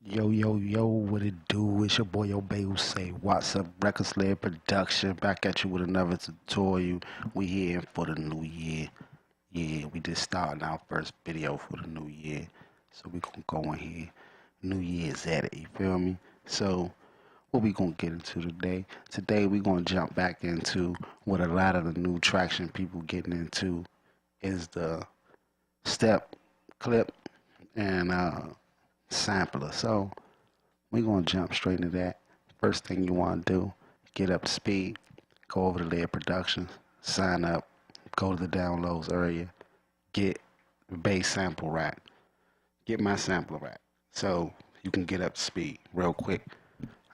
Yo, yo, yo, what it do? It's your boy, yo, Bay, who say, what's up, Record Slave Production, back at you with another tutorial. We here for the new year. Yeah, we just starting our first video for the new year. So we gonna go in here. New Year's at it, you feel me? So, what we gonna get into today? Today we gonna jump back into what a lot of the new traction people getting into is the step clip and sampler. So, we're going to jump straight into that. First thing you want to do, get up to speed, go over to Layer Productions, sign up, go to the downloads area, get the base sample rack, get my sample rack so you can get up to speed real quick.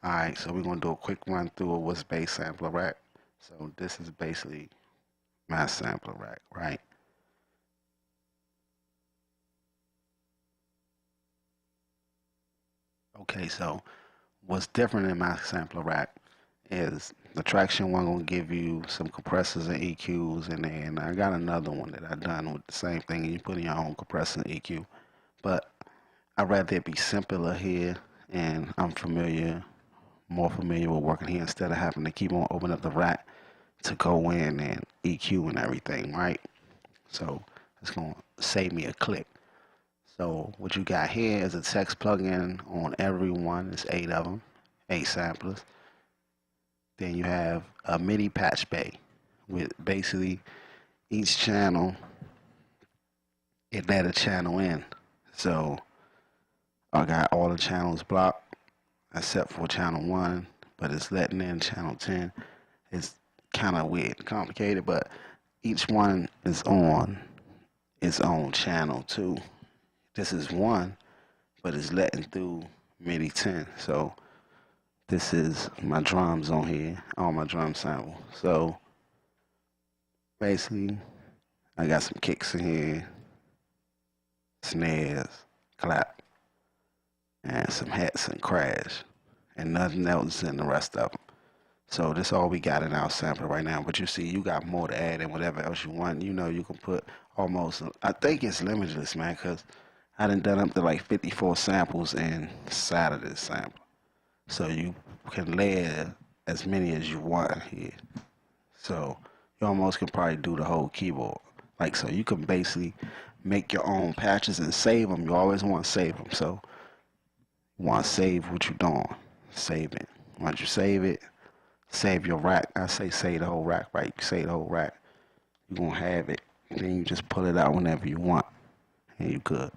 Alright, so we're going to do a quick run through of what's base sampler rack. So this is basically my sampler rack, right? Okay, so what's different in my sampler rack is the Tracktion one gonna give you some compressors and EQs in there, and I got another one that I done with the same thing, and you put in your own compressor and EQ. But I'd rather it be simpler here, and I'm more familiar with working here instead of having to keep on opening up the rack to go in and EQ and everything, right? So it's gonna save me a click. So what you got here is a text plugin on every one. It's 8 of them, 8 samplers. Then you have a MIDI patch bay with basically each channel, it let a channel in. So I got all the channels blocked except for channel 1, but it's letting in channel 10. It's kind of weird, complicated, but each one is on its own channel too. This is one, but it's letting through MIDI 10. So this is my drums on here, all my drum samples. So basically, I got some kicks in here, snares, clap, and some hats and crash, and nothing else in the rest of them. So this all we got in our sample right now. But you see, you got more to add and whatever else you want. You know, you can put almost. I think it's limitless, man, because I done up to like 54 samples inside of this sample. So you can layer as many as you want here. So you almost can probably do the whole keyboard. Like, so you can basically make your own patches and save them. You always want to save them. So you want to save what you're doing. Save it. Once you save it, save your rack. I say save the whole rack, right? You save the whole rack. You're going to have it. And then you just pull it out whenever you want. And you good.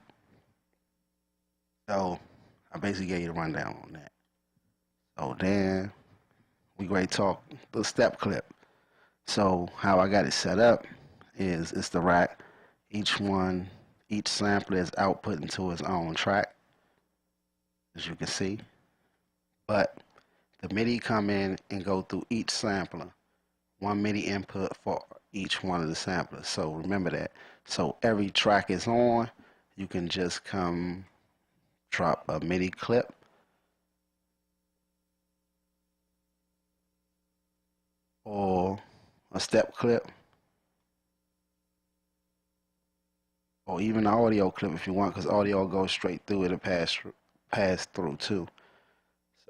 So I basically gave you a rundown on that. So then we great talk the step clip. So how I got it set up is it's the rack. Each one, each sampler is output into its own track, as you can see. But the MIDI come in and go through each sampler. One MIDI input for each one of the samplers. So remember that. So every track is on, you can just come drop a MIDI clip or a step clip or even an audio clip if you want, because audio goes straight through it and pass through too.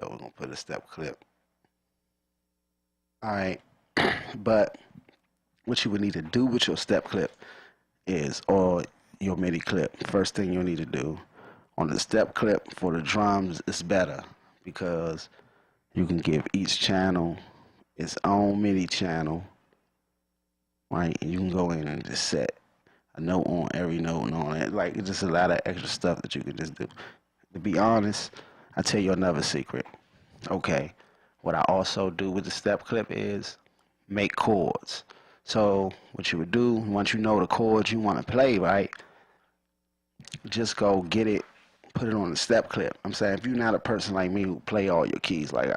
So we're gonna put a step clip. All right, but what you would need to do with your step clip is, or your MIDI clip, first thing you'll need to do on the step clip for the drums is better because you can give each channel its own MIDI channel, right? And you can go in and just set a note on every note and on it. Like, it's just a lot of extra stuff that you can just do. To be honest, I'll tell you another secret. Okay, what I also do with the step clip is make chords. So what you would do, once you know the chords you want to play, right, just go get it, put it on the step clip. I'm saying, if you're not a person like me who play all your keys, like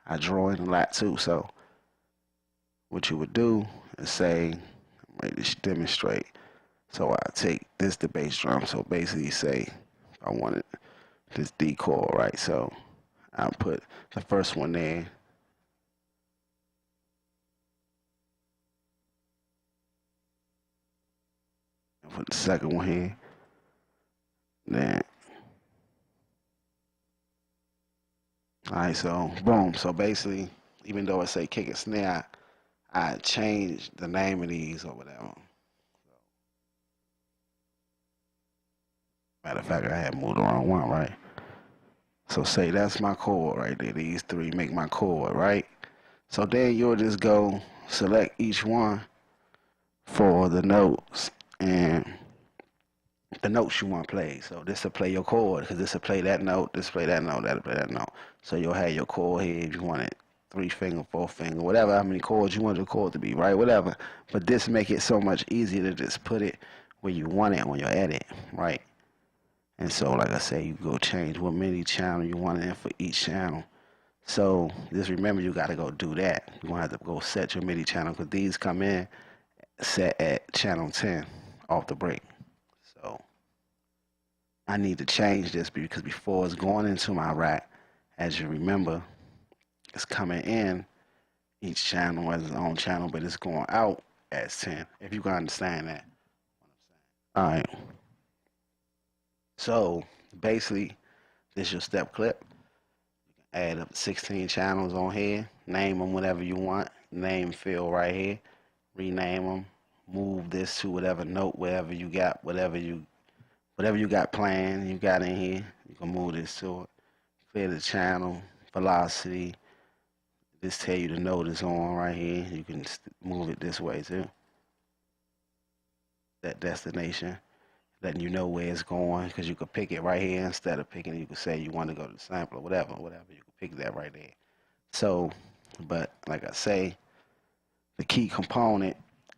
I draw in a lot too. So what you would do is say, I'm ready to demonstrate. So I take this the bass drum. So basically say I wanted this D chord, right? So I'll put the first one there. And put the second one here. Then Alright, so boom. So basically, even though it say kick and snare, I changed the name of these or whatever. Matter of fact, I had moved the wrong one, right? So say that's my chord right there. These three make my chord, right? So then you'll just go select each one for the notes and the notes you want to play. So this will play your chord because this will play that note, this play that note, that'll play that note. So you'll have your chord here if you want it 3 finger, 4 finger, whatever, how many chords you want the chord to be, right? Whatever. But this make it so much easier to just put it where you want it on your edit, right? And so like I say, you go change what MIDI channel you want in for each channel. So just remember you gotta go do that. You're gonna have to go set your MIDI channel because these come in set at channel 10 off the break. So I need to change this because before it's going into my rack, as you remember, it's coming in each channel as its own channel, but it's going out as 10, if you can understand that. All right. So basically, this is your step clip. Add up 16 channels on here. Name them whatever you want. Name field right here. Rename them. Move this to whatever note, wherever you got, whatever you got planned, you got in here. You can move this to it. Clear the channel, velocity. Just tell you the note is on right here. You can move it this way too. That destination, letting you know where it's going, because you could pick it right here instead of picking it. You could say you want to go to the sample or whatever. You could pick that right there. So, but like I say, the key component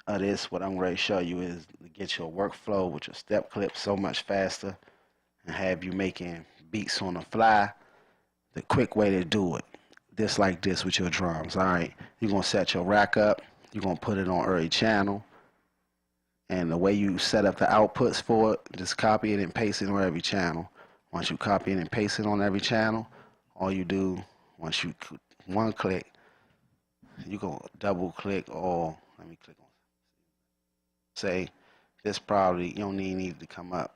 of this, what I'm ready to show you, is to get your workflow with your step clip so much faster and have you making beats on the fly. The quick way to do it, just like this with your drums. All right, you're gonna set your rack up. You're gonna put it on every channel, and the way you set up the outputs for it, just copy it and paste it on every channel. Once you copy it and paste it on every channel, all you do, once you one click, you go double click, or let me click on. Say this probably you don't need to come up.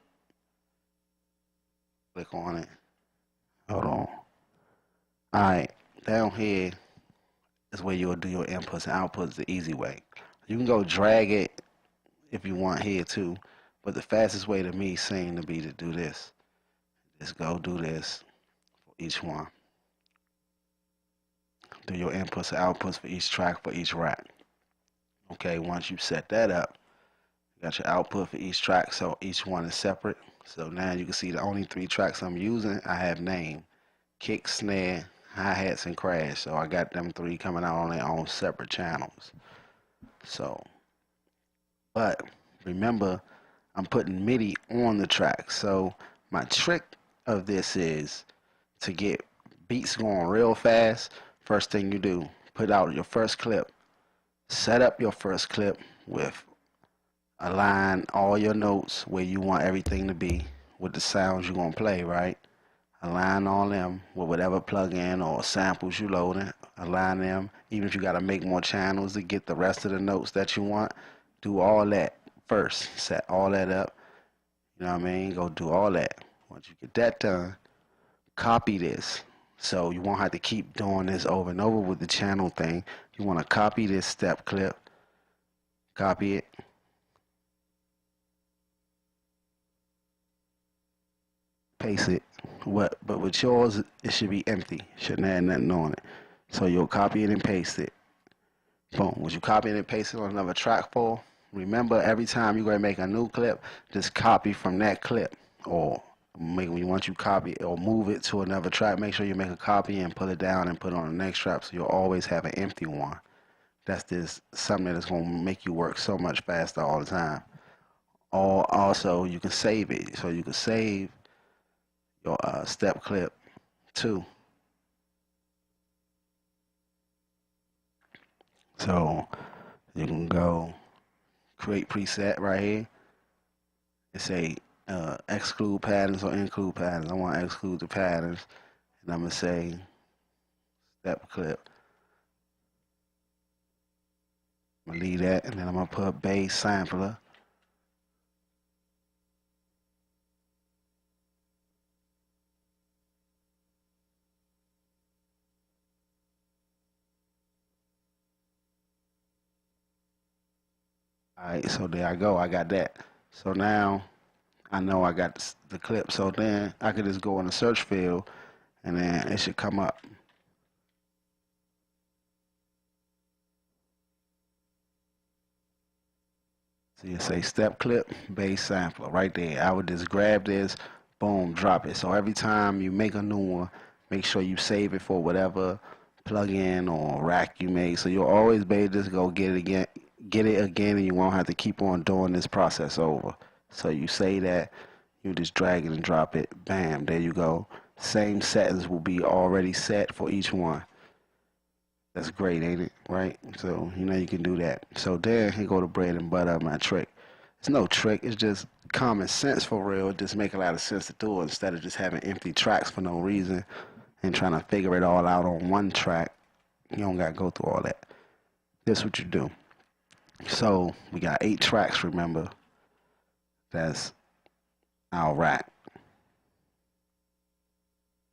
Click on it. Hold on. All right, down here is where you'll do your inputs and outputs the easy way. You can go drag it if you want here too, but the fastest way to me seems to be to do this. Just go do this for each one. Do your inputs and outputs for each track for each rack. Okay, once you set that up, you got your output for each track, so each one is separate. So now you can see the only 3 tracks I'm using, I have named kick, snare, hi-hats, and crash. So I got them 3 coming out on their own separate channels. So, but remember, I'm putting MIDI on the track. So my trick of this is to get beats going real fast. First thing you do, put out your first clip. Set up your first clip with align all your notes where you want everything to be with the sounds you're going to play, right? Align all them with whatever plug-in or samples you loading. Align them. Even if you got to make more channels to get the rest of the notes that you want, do all that first. Set all that up. You know what I mean? Go do all that. Once you get that done, copy this. So you won't have to keep doing this over and over with the channel thing. You want to copy this step clip. Copy it. Paste it. But with yours, it should be empty. Shouldn't have nothing on it. So you'll copy it and paste it. Boom. Once you copy it and paste it on another track file, remember every time you're going to make a new clip, just copy from that clip. Or once you copy it or move it to another track, make sure you make a copy and put it down and put it on the next track, so you'll always have an empty one. That's just something that's going to make you work so much faster all the time. Or also, you can save it. So you can save your step clip too. So you can go create preset right here and say exclude patterns or include patterns. I want to exclude the patterns, and I'm going to say step clip. I'm going to leave that, and then I'm going to put bass sampler. Alright, so there I go. I got that. So now I know I got the clip. So then I could just go in the search field and then it should come up. So you say step clip, bass sampler right there. I would just grab this, boom, drop it. So every time you make a new one, make sure you save it for whatever plug-in or rack you make. So you'll always be able to just go get it again, and you won't have to keep on doing this process over. So you say that, you just drag it and drop it, bam, there you go. Same settings will be already set for each one. That's great, ain't it? Right? So you know you can do that. So then here go the bread and butter of my trick. It's no trick, it's just common sense for real. It just make a lot of sense to do it instead of just having empty tracks for no reason and trying to figure it all out on one track. You don't gotta go through all that. This is what you do. So we got 8 tracks, remember. That's our rack.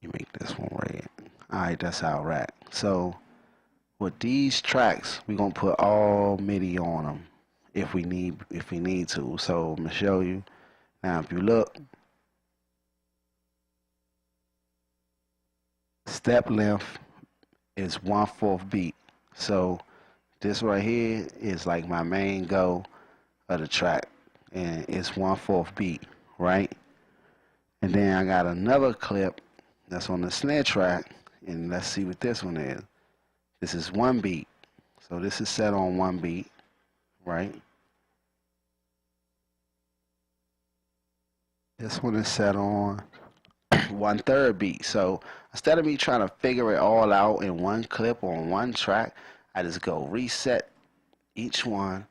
You make this one red. Alright, that's our rack. So with these tracks, we're gonna put all MIDI on them if we need to. So I'm gonna show you. Now if you look, step length is 1/4 beat. So this right here is like my main go of the track, and it's 1/4 beat, right? And then I got another clip that's on the snare track, and let's see what this one is. This is 1 beat. So this is set on 1 beat, right? This one is set on 1/3 beat. So instead of me trying to figure it all out in one clip on one track, I just go reset each one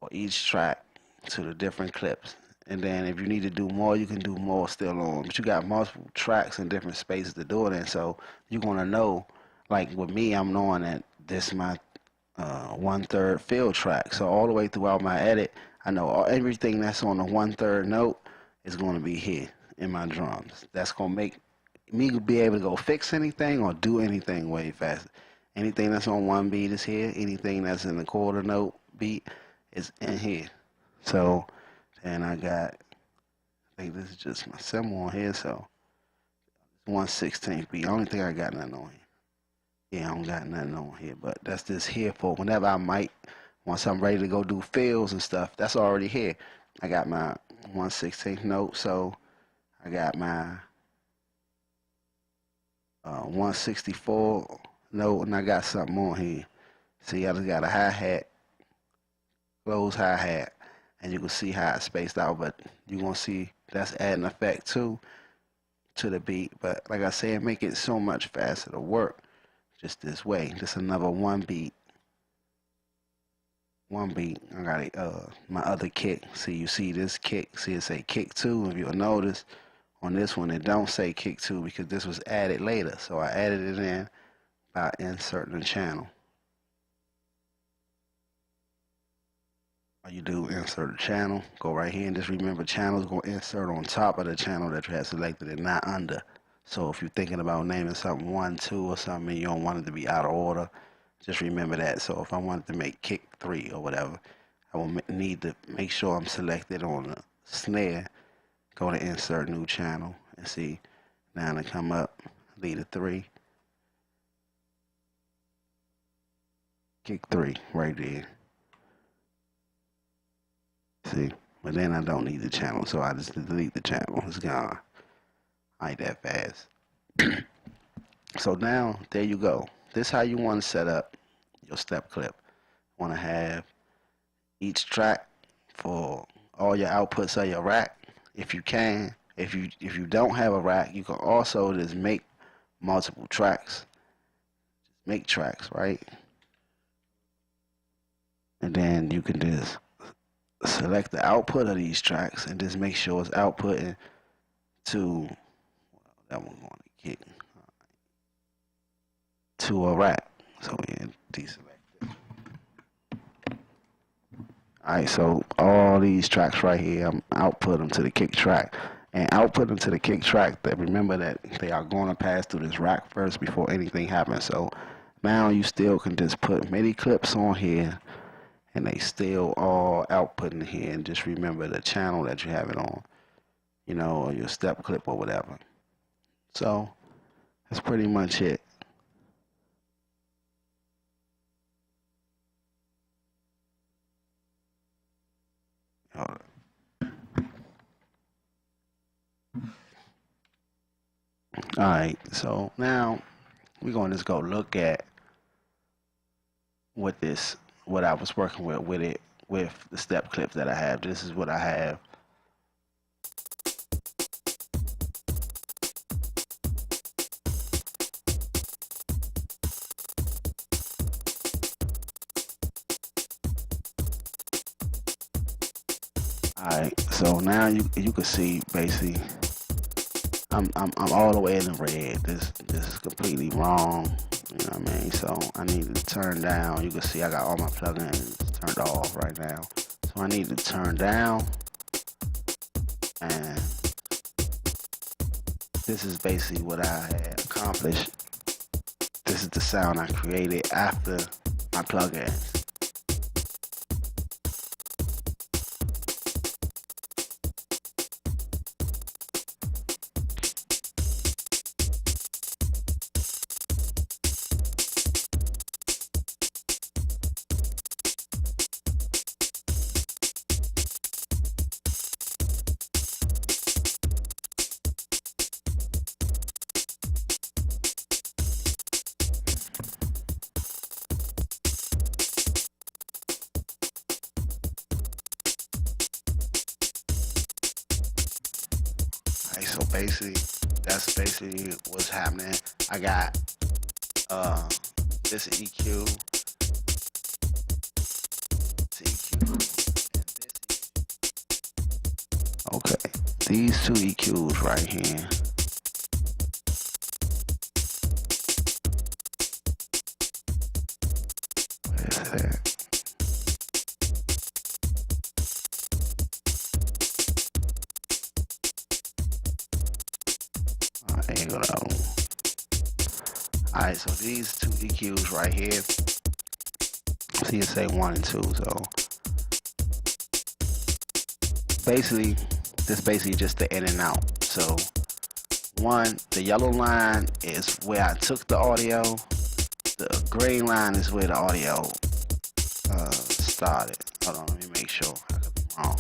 or each track to the different clips. And then if you need to do more, you can do more still on. But you got multiple tracks in different spaces to do it in. So you're going to know, like with me, I'm knowing that this is my 1/3 fill track. So all the way throughout my edit, I know everything that's on the 1/3 note is going to be here in my drums. That's going to make me be able to go fix anything or do anything way faster. Anything that's on 1 beat is here. Anything that's in the 1/4 note beat is in here. So then I got, I think this is just my cymbal on here. So 1/16 beat. I don't think I got nothing on here. Yeah, I don't got nothing on here, but that's just here for whenever I might, once I'm ready to go do fills and stuff, that's already here. I got my 1/16 note, so I got my 1/64 note, and I got something on here. See, I just got a hi-hat, close hi-hat, and you can see how it's spaced out, but you're going to see that's adding effect too to the beat. But like I said, make it so much faster to work just this way. Just another 1 beat. 1 beat. I got it, my other kick. See, you see this kick. See, it say kick 2. If you'll notice, on this one, it don't say kick 2 because this was added later. So I added it in by inserting the channel. All you do, insert a channel, go right here, and just remember channels going to insert on top of the channel that you have selected and not under. So if you're thinking about naming something 1, 2 or something and you don't want it to be out of order, just remember that. So if I wanted to make kick 3 or whatever, I will need to make sure I'm selected on the snare, go to insert new channel, and see, now to come up, lead a 3, kick 3 right there. See, but then I don't need the channel, so I just delete the channel. It's gone. I ain't that fast. So now, there you go. This is how you want to set up your step clip. You want to have each track for all your outputs of your rack, if you can. If you don't have a rack, you can also just make multiple tracks. Just make tracks, right? And then you can just select the output of these tracks and just make sure it's outputting to, that one's going to kick, to a rack. So yeah, deselect it. Alright, so all these tracks right here, I'm output them to the kick track. And output them to the kick track, that remember that they are going to pass through this rack first before anything happens. So now you still can just put MIDI clips on here and they still all outputting here. And just remember the channel that you have it on, you know, or your step clip or whatever. So that's pretty much it. Alright, so now we're going to just go look at what I was working with the step clips that I have. This is what I have. Alright, so now you can see basically I'm all the way in the red. This is completely wrong. You know what I mean? So I need to turn down. You can see I got all my plugins turned off right now. So I need to turn down, and this is basically what I had accomplished. This is the sound I created after my plugins. So basically, that's basically what's happening. I got this EQ, this EQ, and this EQ. Okay, these two EQs right here. Where's that? Alright, so these two EQs right here, so you say 1 and 2, so basically, this basically just the in and out. So one, the yellow line is where I took the audio, the green line is where the audio started. Hold on, let me make sure, I could be wrong.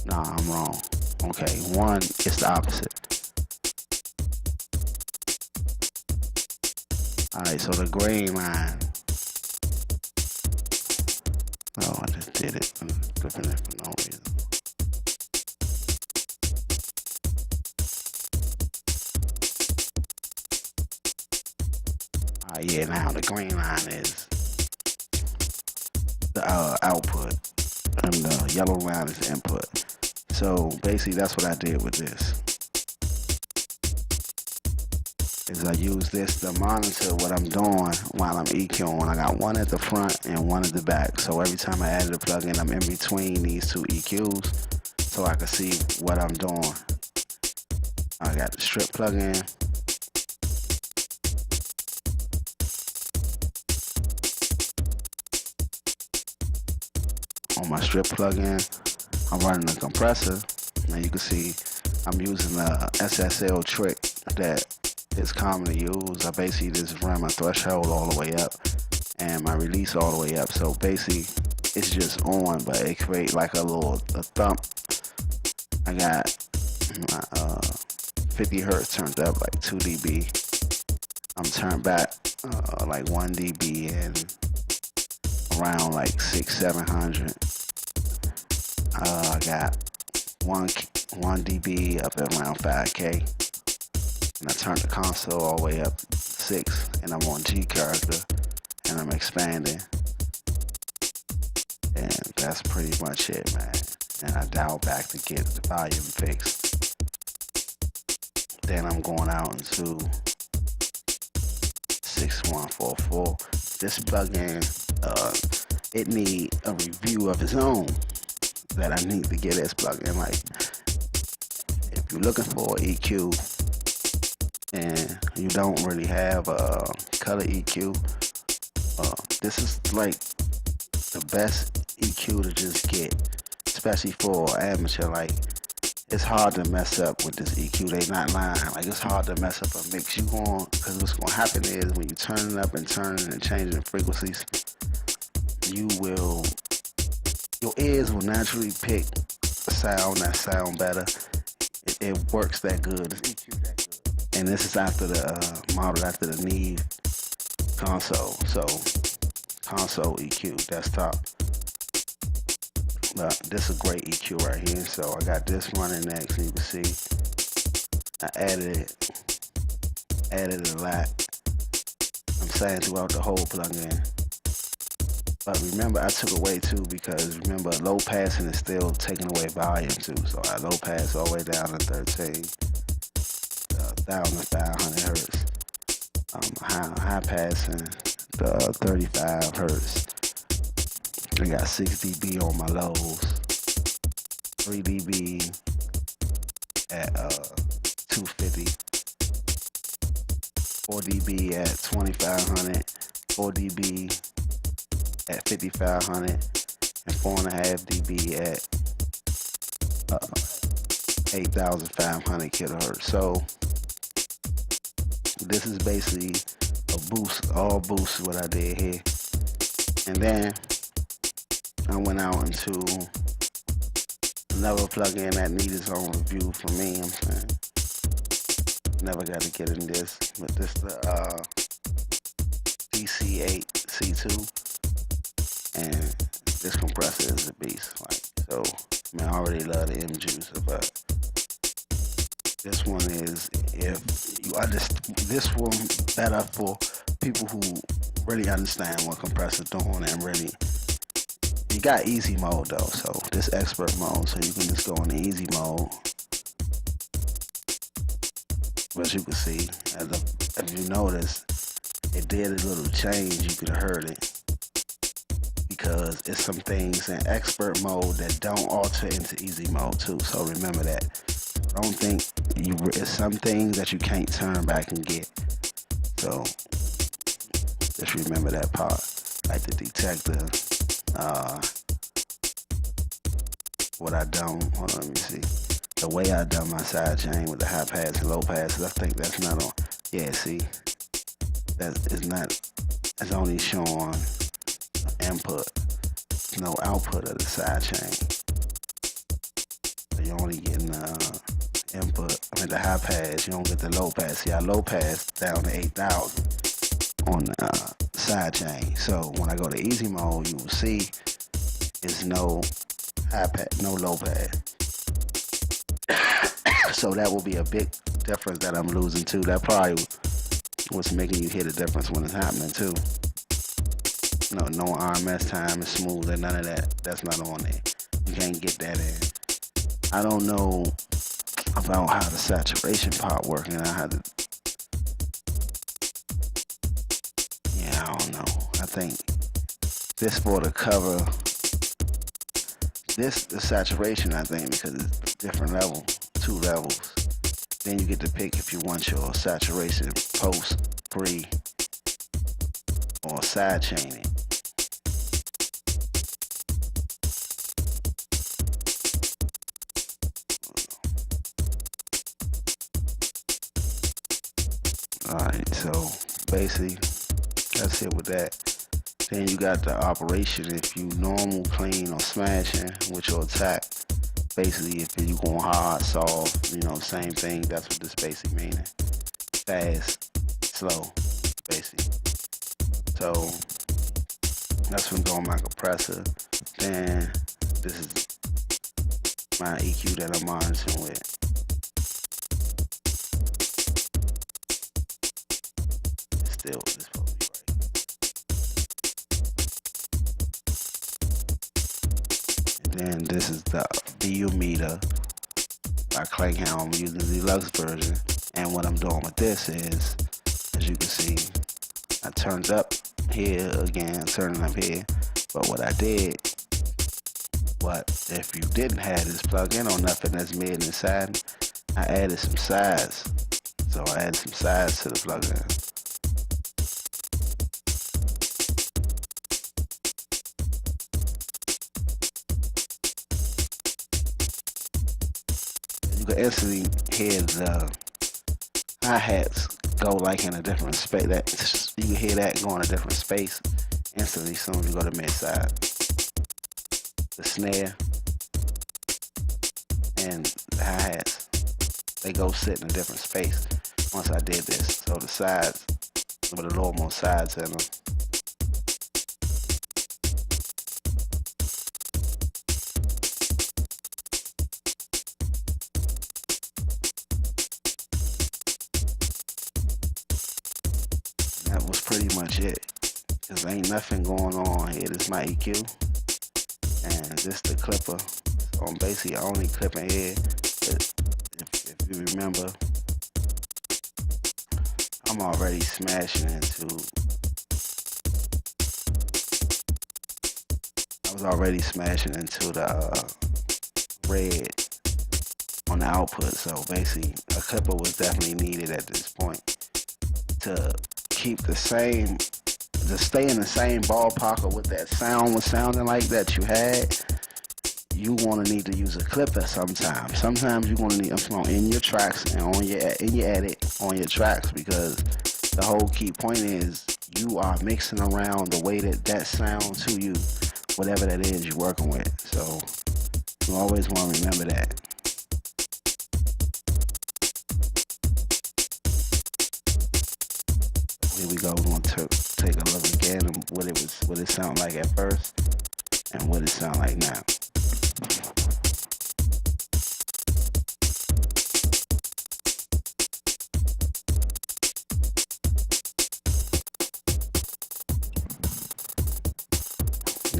Nah, I'm wrong. Okay, one is the opposite. Alright, so the green line. Oh, I just did it. I'm flipping it for no reason. Alright, yeah, now the green line is the output, and the yellow line is the input. So basically, that's what I did with this. Is I use this to monitor what I'm doing while I'm EQing. I got one at the front and one at the back. So every time I added a plugin, I'm in between these two EQs so I can see what I'm doing. I got the strip plugin. On my strip plugin, I'm running a compressor. Now you can see I'm using the SSL trick that is commonly used. I basically just run my threshold all the way up and my release all the way up. So basically it's just on, but it creates like a thump. I got my 50 hertz turned up like 2 dB. I'm turned back like 1 dB and around like 600-700. I got 1 dB up at around 5K. And I turned the console all the way up 6, and I'm on G character, and I'm expanding. And that's pretty much it, man. And I dial back to get the volume fixed. Then I'm going out into 6144. This plugin, it need a review of its own that I need to get this plugin. Like, if you're looking for EQ and you don't really have a color EQ, This is like the best EQ to just get, especially for amateur. Like, it's hard to mess up with this EQ. They not lying. Like, it's hard to mess up a mix. Because what's going to happen is when you turn it up and turning and changing frequencies, your ears will naturally pick a sound that sound better. It works that good. It's EQ that good. And this is after the model after the Neve console. So console EQ desktop. But this is a great EQ right here. So I got this running next, and you can see I added it a lot. I'm saying throughout the whole plugin. But remember, I took away too, because remember, low passing is still taking away volume too. So I low pass all the way down to 13, down to 500 hertz. High passing the 35 hertz. I got 6 dB on my lows, 3 dB at 250, 4 dB at 2500, 4 dB at 5500, and 4.5 dB at 8500 kilohertz. So this is basically a boost, all boost what I did here. And then I went out into another plugin that needs its own review for me. I'm saying, never got to get in this, but this the DC8C2, and this compressor is a beast. Like, so, I mean, I already love the M juicer, but this one is, if you understand, this one better for people who really understand what compressor doing and really. You got easy mode though, so this expert mode, so you can just go in the easy mode. But you can see, if you notice, it did a little change. You could have heard it, because it's some things in expert mode that don't alter into easy mode too. So remember that. Don't think it's some things that you can't turn back and get. So just remember that part, like the detector. What I done, hold on, let me see. The way I done my side chain with the high pass and low passes, I think that's not on. Yeah, see, that is not, it's only showing input, no output of the side chain. So you're only getting input, the high pass, you don't get the low pass. See, I low pass down to 8,000 on the side chain. So when I go to easy mode, you will see it's no high pass, no low pass. So that will be a big difference that I'm losing too. That probably what's making you hear the difference when it's happening too. No RMS time is smooth and none of that. That's not on there. You can't get that in. I don't know about how the saturation part working. I had to. Yeah, I don't know. I think this for the cover. This the saturation, I think, because it's different level, 2 levels. Then you get to pick if you want your saturation post, pre, or side chaining. Alright, so basically that's it with that. Then you got the operation. If you normal, clean, or smashing with your attack, basically if you going hard, soft, same thing. That's what this basically meaning. Fast, slow, basically. So that's when going my compressor. Then this is my EQ that I'm monitoring with. Still, this supposed to be right. And then this is the BU meter by Clayhelm. I'm using the deluxe version. And what I'm doing with this is, as you can see, I turned up here again, turning up here. But what I did, if you didn't have this plug-in or nothing that's mid and side, I added some sides. So I added some sides to the plug-in. you can instantly hear the hi-hats go like in a different space. That you can hear that go in a different space instantly as soon as you go to mid side. The snare and the hi-hats, they go sit in a different space once I did this. So the sides, with a little more sides in them. That was pretty much it. Cause ain't nothing going on here. This is my EQ, and this the clipper. So I'm basically only clipping here. But if you remember, I'm already smashing into. I was already smashing into the red on the output. So basically, a clipper was definitely needed at this point to keep the same. To stay in the same ballpark of what that sound was sounding like that you had, you want to need to use a clipper sometimes. Sometimes you want to need in your tracks and in your edit on your tracks, because the whole key point is you are mixing around the way that sounds to you, whatever that is you're working with. So you always want to remember that. Here we go. We're going to take a look again at what it sounded like at first and what it sounds like now.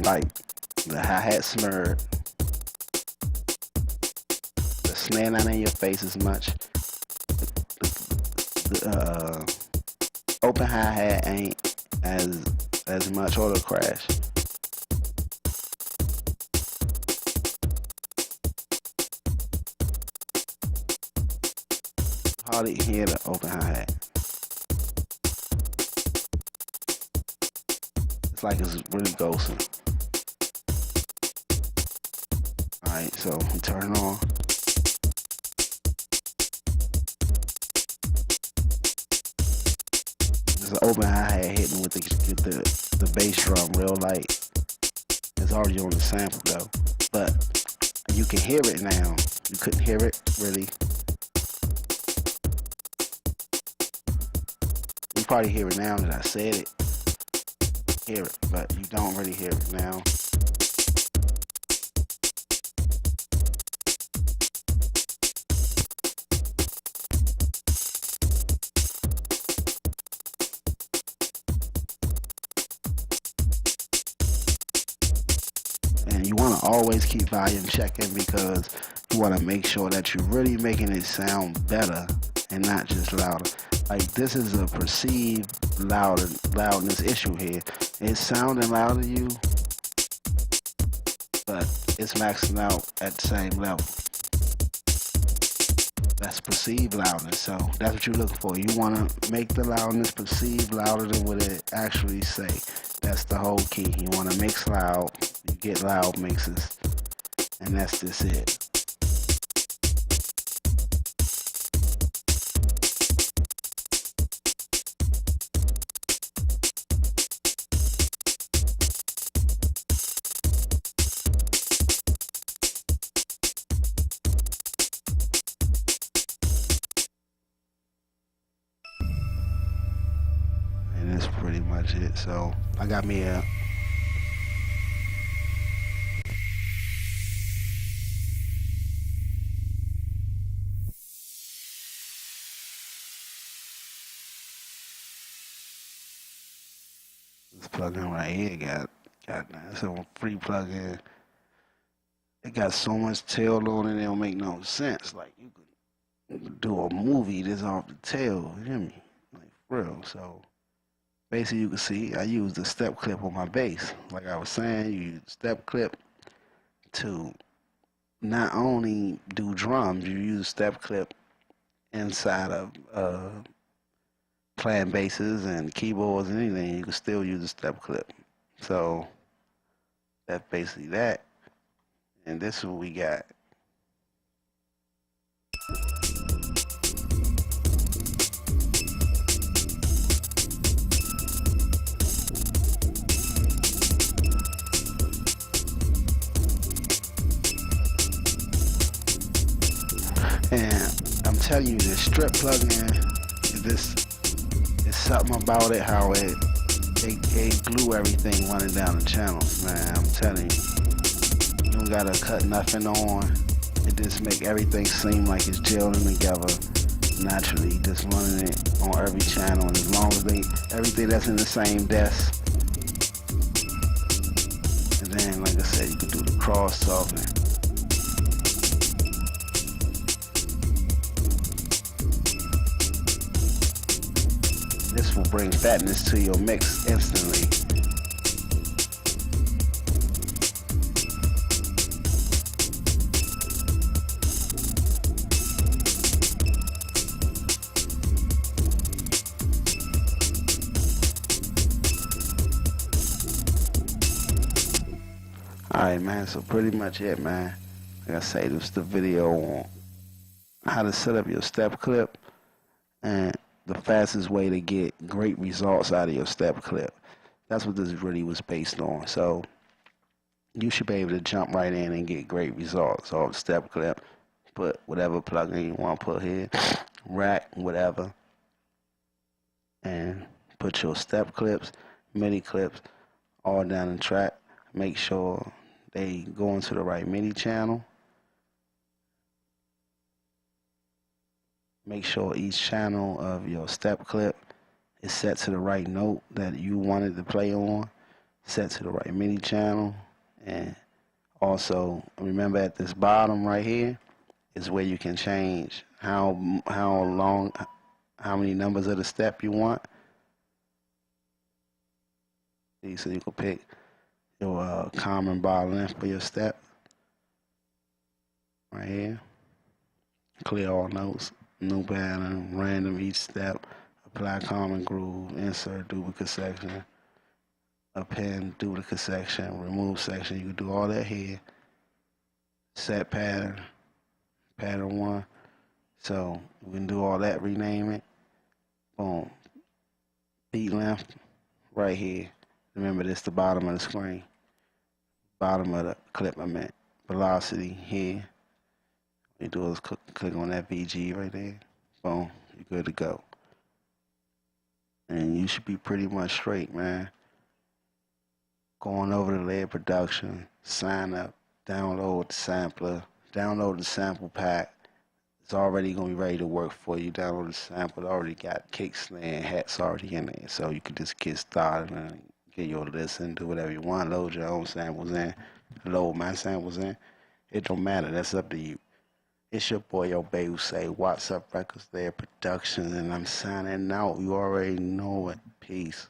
Like the hi-hat smeared, the snare not in your face as much. The open hi-hat ain't as much, or the crash. Hardly hear the open hi-hat. It's like it's really ghosting. Alright, so we turn it on. There's an open hi-hat hitting with the bass drum real light. It's already on the sample though, but you can hear it now. You couldn't hear it really. You probably hear it now that I said it. Hear it, but you don't really hear it now. And you want to always keep volume checking, because you want to make sure that you're really making it sound better and not just louder. Like, this is a perceived loudness issue here. It's sounding loud to you, but it's maxing out at the same level. That's perceived loudness. So that's what you're looking for. You want to make the loudness perceived louder than what it actually say. That's the whole key. You want to mix loud. You get loud mixes, and that's just it. And that's pretty much it. So I got me a this plugin right here. Got it's a free plugin. It got so much tail on it, it don't make no sense. Like, you could do a movie that's off the tail, you hear me? Like, for real. So basically, you can see I use the step clip on my bass. Like I was saying, you use step clip to not only do drums, you use step clip inside of playing basses and keyboards and anything. You can still use a step clip. So that's basically that. And this is what we got. And I'm telling you, this strip plugin, this is something about it, how it glue everything running down the channels, man. I'm telling you, you don't gotta cut nothing on. It just make everything seem like it's gelling together naturally, just running it on every channel. And as long as everything that's in the same desk. And then, like I said, you can do the cross talking. This will bring fatness to your mix instantly. Alright, man, so pretty much it, man. Like I say, this is the video on how to set up your step clip and the fastest way to get great results out of your step clip. That's what this really was based on. So you should be able to jump right in and get great results off the step clip. Put whatever plugin you want to put here, rack, whatever, and put your step clips, MIDI clips, all down the track. Make sure they go into the right MIDI channel. Make sure each channel of your step clip is set to the right note that you wanted to play on, set to the right MIDI channel. And also remember, at this bottom right here is where you can change how many numbers of the step you want. So you can pick your common bar length for your step right here. Clear all notes, new pattern, random each step, apply common groove, insert duplicate section, append duplicate section, remove section. You can do all that here. Set pattern, pattern 1. So we can do all that, rename it. Boom. Beat length right here. Remember, this is the bottom of the screen. Bottom of the clip, I meant. Velocity here. What you do is click on that VG right there. Boom. You're good to go. And you should be pretty much straight, man. Going over to Layer Production, sign up, download the sampler, download the sample pack. It's already going to be ready to work for you. Download the sample. It already got kick, snare, hats already in there. So you can just get started and get your listen, do whatever you want, load your own samples in, load my samples in. It don't matter. That's up to you. It's your boy, your baby, who say, What's Up Records, Layer Productions, and I'm signing out. You already know it. Peace.